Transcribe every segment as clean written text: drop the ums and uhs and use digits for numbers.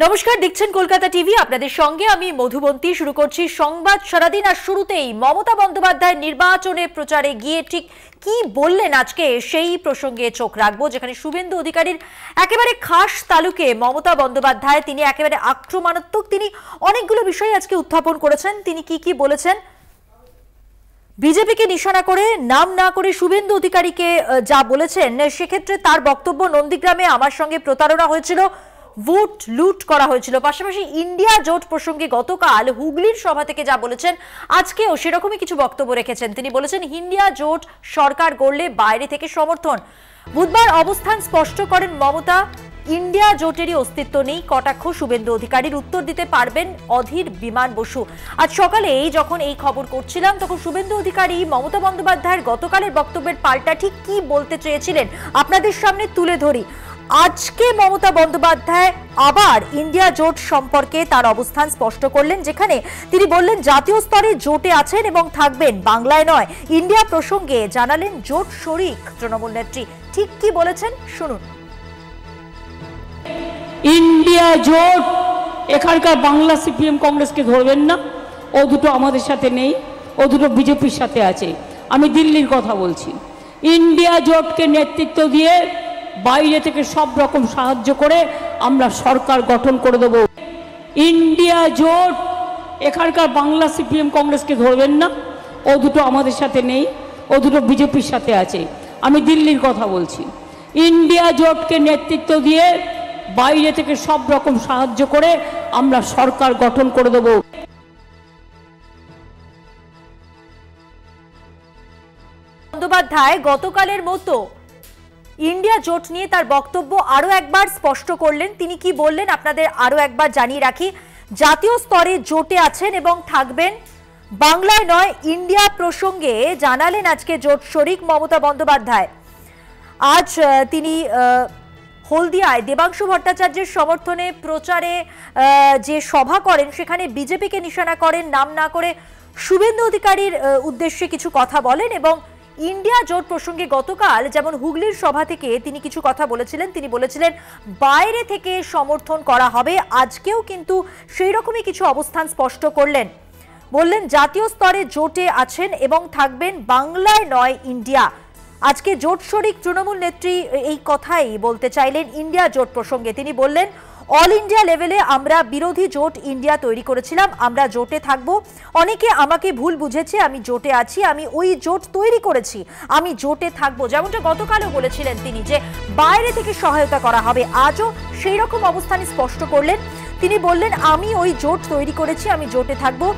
নমস্কার, দেখছেন কলকাতা টিভি। আপনাদের সঙ্গে আমি মধুবন্তী। শুরু করছি সংবাদ সারাদিন। আর শুরুতেই মমতা বন্দ্যোপাধ্যায় নির্বাচনে প্রচারে গিয়ে ঠিক কি বললেন আজকে সেই প্রসঙ্গে চোখ রাখবো, যেখানে শুভেন্দু অধিকারীর একেবারে খাস তালুকে মমতা বন্দ্যোপাধ্যায় তিনি একেবারে আক্রমণাত্মক। তিনি অনেকগুলো বিষয় আজকে উত্থাপন করেছেন। তিনি কি বলেছেন, বিজেপিকে নিশানা করে নাম না করে শুভেন্দু অধিকারীকে যা বলেছেন, সেক্ষেত্রে তার বক্তব্য নন্দীগ্রামে আমার সঙ্গে প্রতারণা হয়েছিল, ভোট লুট করা হয়েছিল। পাশাপাশি ইন্ডিয়া জোট প্রসঙ্গে গতকাল হুগলির সভা থেকে যা বলেছেন, আজকেও সেরকমই কিছু বক্তব্য রেখেছেন। তিনি বলেছেন ইন্ডিয়া জোট সরকার গড়লে বাইরে থেকে সমর্থন। বুধবার অবস্থান স্পষ্ট করেন মমতা, ইন্ডিয়া জোটেরই অস্তিত্ব নেই কটাক্ষ শুভেন্দু অধিকারীর। উত্তর দিতে পারবেন অধীর বিমান বসু। আজ সকালে যখন এই খবর করছিলাম, তখন শুভেন্দু অধিকারী মমতা বন্দ্যোপাধ্যায়ের গতকালের বক্তব্যের পাল্টা ঠিক কি বলতে চেয়েছিলেন আপনাদের সামনে তুলে ধরি। আজকে মমতা বন্দ্যোপাধ্যায় আবার ইন্ডিয়া জোট সম্পর্কে তার অবস্থান স্পষ্ট করলেন, যেখানে তিনি বললেন জাতীয় স্তরে জোটে আছেন এবং থাকবেন, বাংলায় নয়। ইন্ডিয়া প্রসঙ্গে জানালেন জোট শরিক তৃণমূল নেত্রী। ঠিক কি বলেছেন শুনুন। ইন্ডিয়া জোট এখানকার বাংলা সিপিএম কংগ্রেসকে ধরবেন না, ও দুটো আমাদের সাথে নেই, ও দুটো বিজেপির সাথে আছে। আমি দিল্লির কথা বলছি। ইন্ডিয়া জোটকে নেতৃত্ব দিয়ে বাইরে থেকে সব রকম সাহায্য করে আমরা সরকার গঠন করে দেব। ইন্ডিয়া জোট এখানকার বাংলা সিপিএম কংগ্রেসকে ধরবেন না, ও দুটো আমাদের সাথে নেই, ও দুটো বিজেপির সাথে আছে। আমি দিল্লির কথা বলছি। ইন্ডিয়া জোটকে নেতৃত্ব দিয়ে বাইরে থেকে সব রকম সাহায্য করে আমরা সরকার গঠন করে দেব। বন্দ্যোপাধ্যায় গতকালের মতো ইন্ডিয়া জোট নিয়ে তার বক্তব্য আরো একবার স্পষ্ট করলেন। তিনি কি বললেন আপনাদের আরো একবার জানিয়ে রাখি। জাতীয় স্তরে জোটে আছেন এবং থাকবেন, বাংলায় নয়। ইন্ডিয়া প্রসঙ্গে জানালেন আজকে জোট শরিক মমতা বন্দ্যোপাধ্যায়। আজ তিনি হলদিয়ায় দেবাংশু ভট্টাচার্যের সমর্থনে প্রচারে যে সভা করেন, সেখানে বিজেপিকে নিশানা করেন, নাম না করে শুভেন্দু অধিকারীর উদ্দেশ্যে কিছু কথা বলেন। এবং ইন্ডিয়া জোট প্রসঙ্গে গতকাল যেমন হুগলির সভা থেকে তিনি কিছু কথা বলেছিলেন, তিনি বলেছিলেন বাইরে থেকে সমর্থন করা হবে। আজকেও কিন্তু সেই রকমই কিছু অবস্থান স্পষ্ট করলেন। বললেন জাতীয় স্তরে জোটে আছেন এবং থাকবেন, বাংলায় নয় ইন্ডিয়া। আজকে জোট শরিক তৃণমূল নেত্রী এই কথাই বলতে চাইলেন ইন্ডিয়া জোট প্রসঙ্গে। তিনি বললেন অল ইন্ডিয়া লেভেলে আমরা বিরোধী জোট ইন্ডিয়া তৈরি করেছিলাম, আমরা জোটে থাকব। অনেকে আমাকে ভুল বুঝেছে, আমি জোটে আছি, আমি ওই জোট তৈরি করেছি, আমি জোটে থাকবো। যেমনটা গতকালও বলেছিলেন তিনি যে বাইরে থেকে সহায়তা করা হবে, আজও সেই রকম অবস্থান স্পষ্ট করলেন। তিনি বললেন আমি ওই জোট তৈরি করেছি, আমি জোটে থাকবো।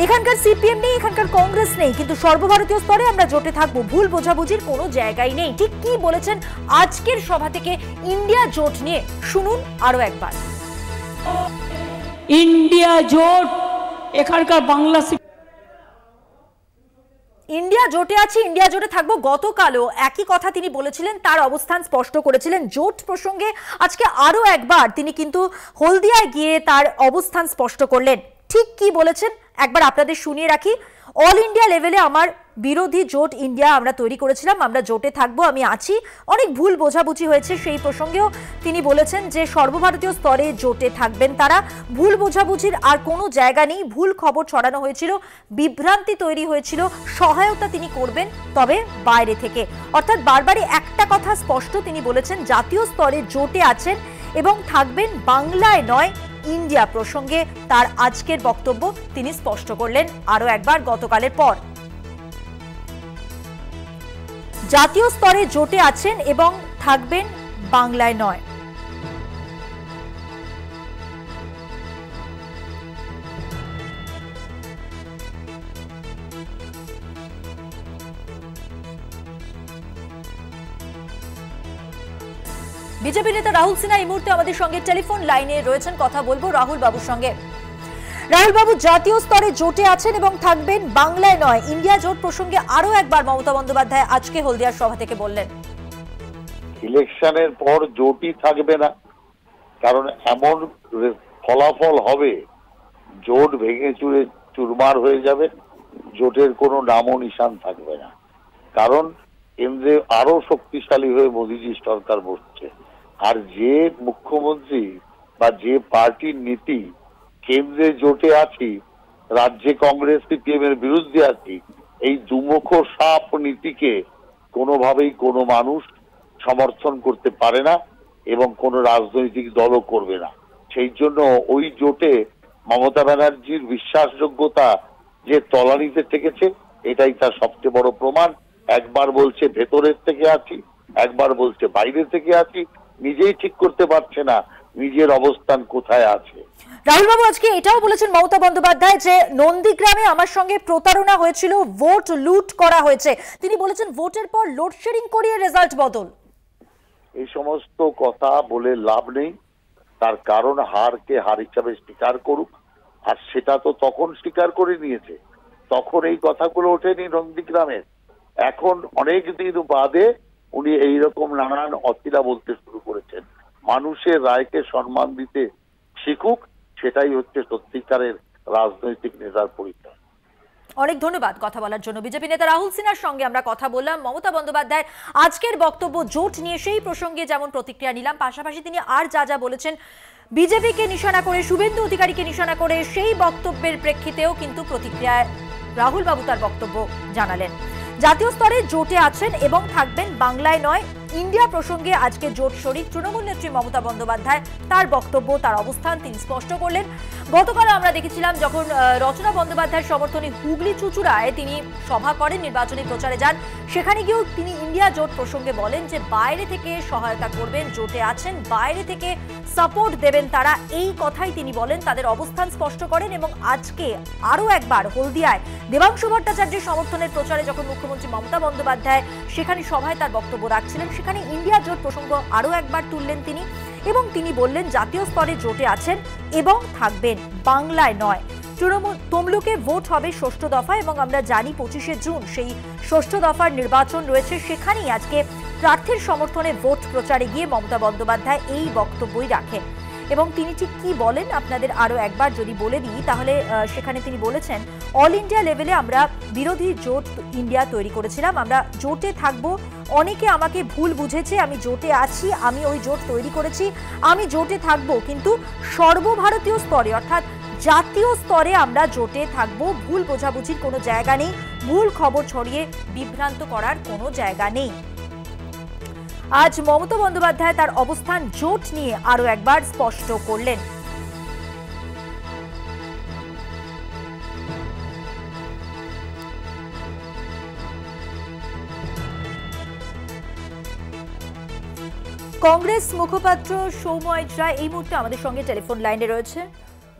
এখানকার সিপিএম নেই, এখানকার কংগ্রেস নেই, কিন্তু সর্বভারতীয় স্তরে আমরা জোটে থাকবো, ভুল বোঝাবুঝির কোনো জায়গায় নেই। ঠিক কি বলেছেন আজকের সভা থেকে ইন্ডিয়া জোট নিয়ে শুনুন আরো একবার। ইন্ডিয়া জোট এখানকার বাংলা ইন্ডিয়া জোটে আছে, ইন্ডিয়া জোটে থাকবো। গতকালও একই কথা তিনি বলেছিলেন, তার অবস্থান স্পষ্ট করেছিলেন। জোট প্রসঙ্গে আজকে আরো একবার তিনি কিন্তু হলদিয়ায় গিয়ে তার অবস্থান স্পষ্ট করলেন। ঠিক কি বলেছেন একবার আপনাদের শুনিয়ে রাখি। অল ইন্ডিয়া লেভেলে আমার বিরোধী জোট ইন্ডিয়া আমরা তৈরি করেছিলাম, আমরা জোটে থাকবো, আমি আছি। অনেক ভুল বোঝাবুঝি হয়েছে, সেই প্রসঙ্গেও তিনি বলেছেন যে সর্বভারতীয় স্তরে জোটে থাকবেন তারা, ভুল বোঝাবুঝির আর কোনো জায়গা নেই। ভুল খবর ছড়ানো হয়েছিল, বিভ্রান্তি তৈরি হয়েছিল, সহায়তা তিনি করবেন, তবে বাইরে থেকে। অর্থাৎ বারবারই একটা কথা স্পষ্ট তিনি বলেছেন জাতীয় স্তরে জোটে আছেন এবং থাকবেন, বাংলায় নয় ইন্ডিয়া প্রসঙ্গে তার আজকের বক্তব্য তিনি স্পষ্ট করলেন আরো একবার গতকালের পর। জাতীয় স্তরে জোটে আছেন এবং থাকবেন, বাংলায় নয়। বিজেপি নেতা রাহুল সিনহা এই মুহূর্তে আমাদের সঙ্গে টেলিফোন লাইনে রয়েছেন, কথা বলবো রাহুল বাবুর সঙ্গে। রাহুল বাবু, জাতীয় স্তরে জোটে আছেন এবং থাকবেন, বাংলায় নয় ইন্ডিয়া জোট প্রসঙ্গে আরো একবার মমতা বন্দ্যোপাধ্যায় আজকে হলদিয়ার সভা থেকে বললেন ইলেকশনের পর জোটই থাকবে না, কারণ এমন ফলাফল হবে জোট ভেঙে চুরে চুরমার হয়ে যাবে, জোটের কোনো নামও নিশান থাকবে না। কারণ কেন্দ্রে আরো শক্তিশালী হয়ে মোদীজি সরকার বসছে। আর যে মুখ্যমন্ত্রী বা যে পার্টির নীতি কেন্দ্রে জোটে আছি, রাজ্যে কংগ্রেস সিপিএম এর বিরুদ্ধে আছি, এই দুমুখ সাপ নীতিকে কোনোভাবেই কোনো মানুষ সমর্থন করতে পারে না এবং কোনো রাজনৈতিক দলও করবে না। সেই জন্য ওই জোটে মমতা ব্যানার্জির বিশ্বাসযোগ্যতা যে তলানিতে ঠেকেছে, এটাই তার সবচেয়ে বড় প্রমাণ। একবার বলছে ভেতরের থেকে আছি, একবার বলছে বাইরে থেকে আছি, নিজেই ঠিক করতে পারছে না নিজের অবস্থান কোথায় আছে। রাহুল বাবু আজকে এটাও বলেছেন মমতা বন্দ্যোপাধ্যায় যে নন্দীগ্রামে আমার সঙ্গে প্রতারণা হয়েছিল, ভোট লুট করা হয়েছে। তিনি বলেছেন ভোটের পর লোডশেডিং করিয়ে রেজাল্ট বদল। এই সমস্ত কথা বলে লাভ নেই, তার কারণ হারকে হার হিসাবে স্বীকার করুক। আর সেটা তো তখন স্বীকার করে নিয়েছে, তখন এই কথাগুলো ওঠেনি নন্দীগ্রামের। এখন অনেক দিন বাদে উনি এইরকম নানান অতিরা বলতে শুরু করেছেন। মানুষের রায়কে সম্মান দিতে শিখুক, সেটাই হচ্ছে সত্যিকারের রাজনৈতিক নেতার পরিচয়। অনেক ধন্যবাদ কথা বলার জন্য। বিজেপি নেতা রাহুল সিনহার সঙ্গে আমরা কথা বললাম। মমতা বন্দ্যোপাধ্যায়ের আজকের বক্তব্য জোট নিয়ে সেই প্রসঙ্গে যেমন প্রতিক্রিয়া নিলাম, পাশাপাশি তিনি আর যা যা বলেছেন বিজেপিকে নিশানা করে, শুভেন্দু অধিকারীকে নিশানা করে, সেই বক্তব্যের প্রেক্ষিতেও কিন্তু প্রতিক্রিয়ায় রাহুল বাবু তার বক্তব্য জানালেন। জাতীয় স্তরে জোটে আছেন এবং থাকবেন, বাংলায় নয় ইন্ডিয়া প্রসঙ্গে আজকে জোট শরিক তৃণমূল নেত্রী মমতা বন্দ্যোপাধ্যায় তার বক্তব্য, তার অবস্থান তিনি স্পষ্ট করলেন। গতকাল আমরা দেখেছিলাম যখন রচনা বন্দ্যোপাধ্যায়ের সমর্থনে হুগলি চুঁচুড়ায় তিনি সভা করেন, নির্বাচনী প্রচারে যান, সেখানে গিয়েও তিনি ইন্ডিয়া জোট প্রসঙ্গে বলেন যে বাইরে থেকে সহায়তা করবেন, জোটে আছেন, বাইরে থেকে সাপোর্ট দেবেন তারা, এই কথাই তিনি বলেন, তাদের অবস্থান স্পষ্ট করেন। এবং আজকে আরও একবার হলদিয়ায় দেবাংশু ভট্টাচার্যের সমর্থনের প্রচারে যখন মুখ্যমন্ত্রী মমতা বন্দ্যোপাধ্যায় সেখানে সভায় তার বক্তব্য রাখছিলেন, সেখানে ইন্ডিয়া জোট প্রসঙ্গ আরও একবার তুললেন তিনি এবং তিনি বললেন জাতীয় স্তরে জোটে আছেন এবং থাকবেন, বাংলায় নয়। তমলুকে ভোট হবে ষষ্ঠ দফা এবং আমরা জানি 25শে জুন সেই ষষ্ঠ দফার নির্বাচন রয়েছে। সেখানেই আজকে প্রার্থীর সমর্থনে ভোট প্রচারে গিয়ে মমতা বন্দ্যোপাধ্যায় এই বক্তব্যই রাখেন এবং তিনি ঠিক কি বলেন আপনাদের আরও একবার যদি বলে দিই, তাহলে সেখানে তিনি বলেছেন অল ইন্ডিয়া লেভেলে আমরা বিরোধী জোট ইন্ডিয়া তৈরি করেছিলাম, আমরা জোটে থাকবো, অনেকে আমাকে ভুল বুঝেছে, আমি জোটে আছি, আমি ওই জোট তৈরি করেছি, আমি জোটে থাকবো, কিন্তু সর্বভারতীয় স্তরে অর্থাৎ জাতীয় স্তরে আমরা জোটে থাকবো, ভুল বোঝাবুঝির কোনো জায়গা নেই, ভুল খবর ছড়িয়ে বিভ্রান্ত করার কোনো জায়গা নেই। আজ মমতা বন্দ্যোপাধ্যায় তার অবস্থান জোট নিয়ে আরো একবার স্পষ্ট করলেন। কংগ্রেস মুখপাত্র সৌম্য রায় এই মুহূর্তে আমাদের সঙ্গে টেলিফোন লাইনে রয়েছে,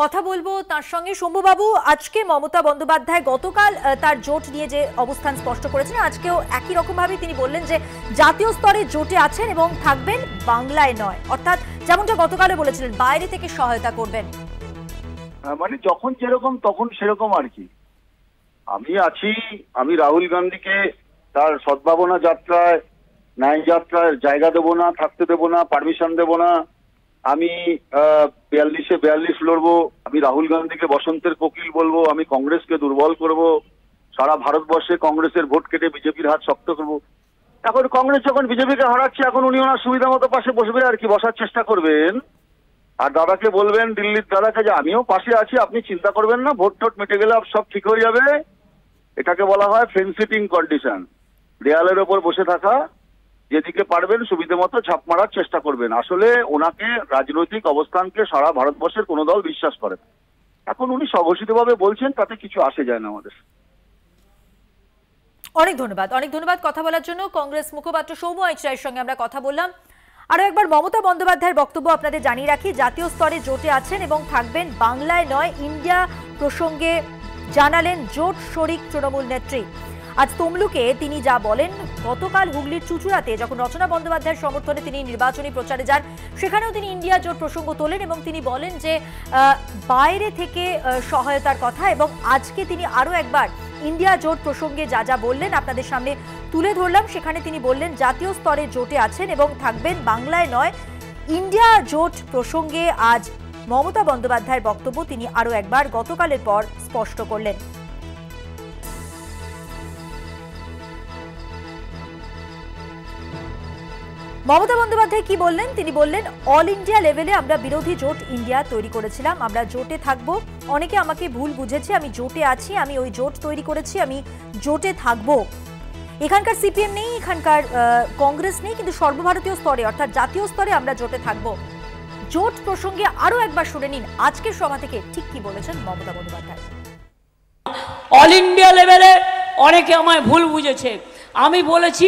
কথা বলবো তার সঙ্গে। সৌম্যবাবু, আজকে মমতা বন্দ্যোপাধ্যায় গতকাল তার জোট নিয়ে যে অবস্থান স্পষ্ট করেছেন, আজকেও একই রকম ভাবে তিনি বললেন যে জাতীয় স্তরে জোটে আছেন এবং থাকবেন, বাংলায় নয়, অর্থাৎ যেমনটা গতকালে বলেছিলেন বাইরে থেকে সহায়তা করবেন। মানে যখন যেরকম তখন সেরকম আর কি। আমি আছি, আমি রাহুল গান্ধীকে তার সদ্ভাবনা যাত্রায়, ন্যায় যাত্রায় জায়গা দেবো না, থাকতে দেবো না, পারমিশন দেবো না। আমি 42-এ 42 লড়বো, আমি রাহুল গান্ধীকে বসন্তের কোকিল বলবো, আমি কংগ্রেসকে দুর্বল করব, সারা ভারতবর্ষে কংগ্রেসের ভোট কেটে বিজেপির হাত শক্ত করবো। এখন কংগ্রেস যখন বিজেপিকে হারাচ্ছে, এখন উনি ওনার সুবিধা মতো পাশে বসবে আর কি, বসার চেষ্টা করবেন। আর দাদাকে বলবেন, দিল্লির দাদাকে, যে আমিও পাশে আছি, আপনি চিন্তা করবেন না, ভোট টোট মিটে গেলে সব ঠিক হয়ে যাবে। এটাকে বলা হয় ফেন্স সিটিং কন্ডিশন, দেয়ালের ওপর বসে থাকা, যেদিকে পারবেন সুবিধা মতো ছাপ মারার চেষ্টা করবেন। আসলে ওনাকে রাজনৈতিক অবস্থানকে সারা ভারতবর্ষের কোনো দল বিশ্বাস করে না। এখন উনি স্বঘোষিতভাবে বলছেন, তাতে কিছু আসে যায় না আমাদের। অনেক ধন্যবাদ কথা বলার জন্য। কংগ্রেস মুখপাত্র সৌম্য রায়ের সঙ্গে আমরা কথা বললাম। আরো একবার মমতা বন্দ্যোপাধ্যায়ের বক্তব্য আপনাদের জানিয়ে রাখি, জাতীয় স্তরে জোটে আছেন এবং থাকবেন, বাংলায় নয় ইন্ডিয়া প্রসঙ্গে জানালেন জোট শরিক তৃণমূল নেত্রী। আজ তমলুকে তিনি যা বলেন, গতকাল হুগলির চুঁচুড়াতে যখন রচনা বন্দ্যোপাধ্যায়ের সমর্থনে তিনি নির্বাচনী প্রচারে যান, সেখানেও তিনি ইন্ডিয়া জোট প্রসঙ্গ তোলেন এবং তিনি বলেন যে বাইরে থেকে সহায়তার কথা। এবং আজকে তিনি আরও একবার ইন্ডিয়া জোট প্রসঙ্গে যা যা বললেন আপনাদের সামনে তুলে ধরলাম। সেখানে তিনি বললেন জাতীয় স্তরে জোটে আছেন এবং থাকবেন, বাংলায় নয় ইন্ডিয়া জোট প্রসঙ্গে আজ মমতা বন্দ্যোপাধ্যায়ের বক্তব্য তিনি আরও একবার গতকালের পর স্পষ্ট করলেন। মমতা বন্দ্যোপাধ্যায় কি বললেন? তিনি বললেন অল ইন্ডিয়া লেভেলে আমরা বিরোধী জোট ইন্ডিয়া তৈরি করেছিলাম, আমরা জোটে থাকবো, অনেকে আমাকে ভুল বুঝেছে, আমি জোটে আছি, আমি ওই জোট তৈরি করেছি, আমি জোটে থাকবো। এখানকার সিপিএম নেই, এখানকার কংগ্রেস নেই, কিন্তু সর্বভারতীয় স্তরে অর্থাৎ জাতীয় স্তরে আমরা জোটে থাকবো। জোট প্রসঙ্গে আরো একবার শুনে নিন আজকের সভা থেকে ঠিক কি বলেছেন মমতা বন্দ্যোপাধ্যায়। অল ইন্ডিয়া লেভেলে অনেকে আমায় ভুল বুঝেছে, আমি বলেছি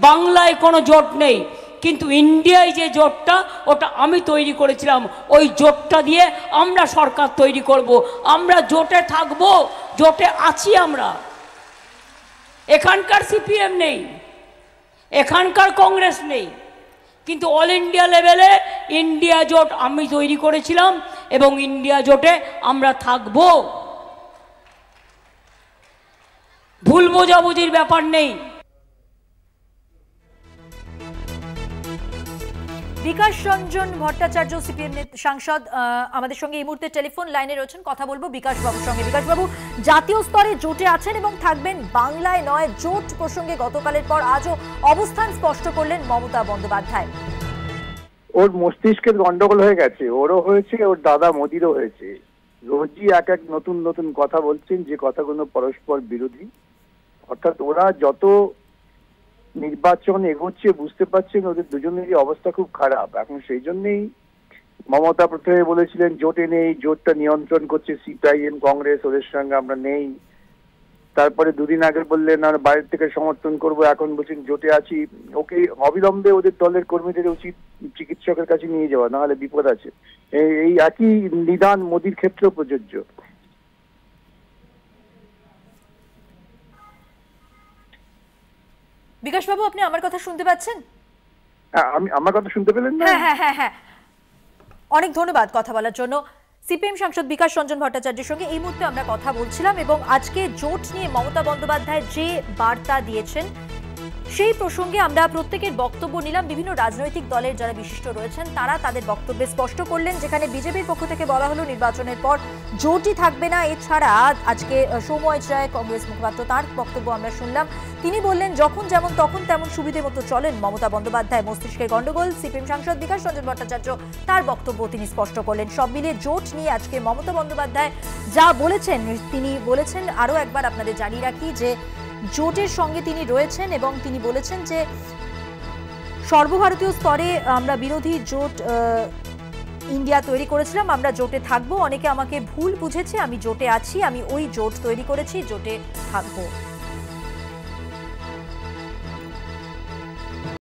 বাংলায় কোনো জোট নেই, কিন্তু ইন্ডিয়ায় যে জোটটা ওটা আমি তৈরি করেছিলাম, ওই জোটটা দিয়ে আমরা সরকার তৈরি করব, আমরা জোটে থাকব, জোটে আছি আমরা। এখানকার সিপিএম নেই, এখানকার কংগ্রেস নেই, কিন্তু অল ইন্ডিয়া লেভেলে ইন্ডিয়া জোট আমি তৈরি করেছিলাম এবং ইন্ডিয়া জোটে আমরা থাকব। ভুল বোঝাবুঝির ব্যাপার নেই। বিকাশ রঞ্জন ভট্টাচার্য সিপিএম সাংসদ আমাদের সঙ্গে এই মুহূর্তে টেলিফোন লাইনে রয়েছেন, কথা বলবো বিকাশ বাবুর সঙ্গে। বিকাশ বাবু, জাতীয় স্তরে জোটে আছেন এবং থাকবেন, বাংলায় নয়। জোট প্রসঙ্গে গতকালের পর আজও অবস্থান স্পষ্ট করলেন মমতা বন্দ্যোপাধ্যায়। ওর মস্তিষ্কের গন্ডগোল হয়ে গেছে, ওরও হয়েছে, ওর দাদা মোদিরও হয়েছে। রোজই এক এক নতুন নতুন কথা বলছেন, যে কথাগুলো পরস্পর বিরোধী। অর্থাৎ ওরা যত নির্বাচন এগোচ্ছে বুঝতে পারছেন ওদের দুজনেরই অবস্থা খুব খারাপ এখন। সেই জন্যই মমতা প্রথমে বলেছিলেন জোটে নেই, জোটটা নিয়ন্ত্রণ করছে সিপিআইএম কংগ্রেস, ওদের সঙ্গে আমরা নেই। তারপরে দুদিন আগে বললেন আমরা বাইরের থেকে সমর্থন করব, এখন বলছেন জোটে আছি। ওকে অবিলম্বে ওদের দলের কর্মীদের উচিত চিকিৎসকের কাছে নিয়ে যাওয়া, নাহলে বিপদ আছে। এই একই নিদান মোদির ক্ষেত্রেও প্রযোজ্য। বিকাশ বাবু, আপনি আমার কথা শুনতে পাচ্ছেন? আমি আমার কথা শুনতে পেলেন না? হ্যাঁ হ্যাঁ হ্যাঁ, অনেক ধন্যবাদ কথা বলার জন্য। সিপিএম সাংসদ বিকাশ রঞ্জন ভট্টাচার্যের সঙ্গে এই মুহূর্তে আমরা কথা বলছিলাম এবং আজকে জোট নিয়ে মমতা বন্দ্যোপাধ্যায় যে বার্তা দিয়েছেন সেই প্রসঙ্গে আমরা প্রত্যেকের বক্তব্য নিলাম। বিভিন্ন রাজনৈতিক দলের যারা বিশিষ্ট রয়েছেন তারা তাদের বক্তব্যে স্পষ্ট করলেন, যেখানে বিজেপির পক্ষ থেকে বলা হলো নির্বাচনের পর জোটই থাকবে না। এছাড়া আজকে সৌম্য রায় কংগ্রেস মুখপাত্র, তার বক্তব্য আমরা শুনলাম। তিনি বললেন যখন যেমন তখন তেমন সুবিধে মতো চলেন মমতা বন্দ্যোপাধ্যায়, মস্তিষ্কের গন্ডগোল। সিপিএম সাংসদ বিকাশ রঞ্জন ভট্টাচার্য তার বক্তব্য তিনি স্পষ্ট করলেন। সব মিলিয়ে জোট নিয়ে আজকে মমতা বন্দ্যোপাধ্যায় যা বলেছেন, তিনি বলেছেন আরও একবার আপনাদের জানিয়ে রাখি যে জোটের সঙ্গে তিনি রয়েছেন এবং তিনি বলেছেন যে সর্বভারতীয় স্তরে আমরা বিরোধী জোট ইন্ডিয়া তৈরি করেছিলাম, আমরা জোটে থাকবো, অনেকে আমাকে ভুল বুঝেছে, আমি জোটে আছি, আমি ওই জোট তৈরি করেছি, জোটে থাকবো।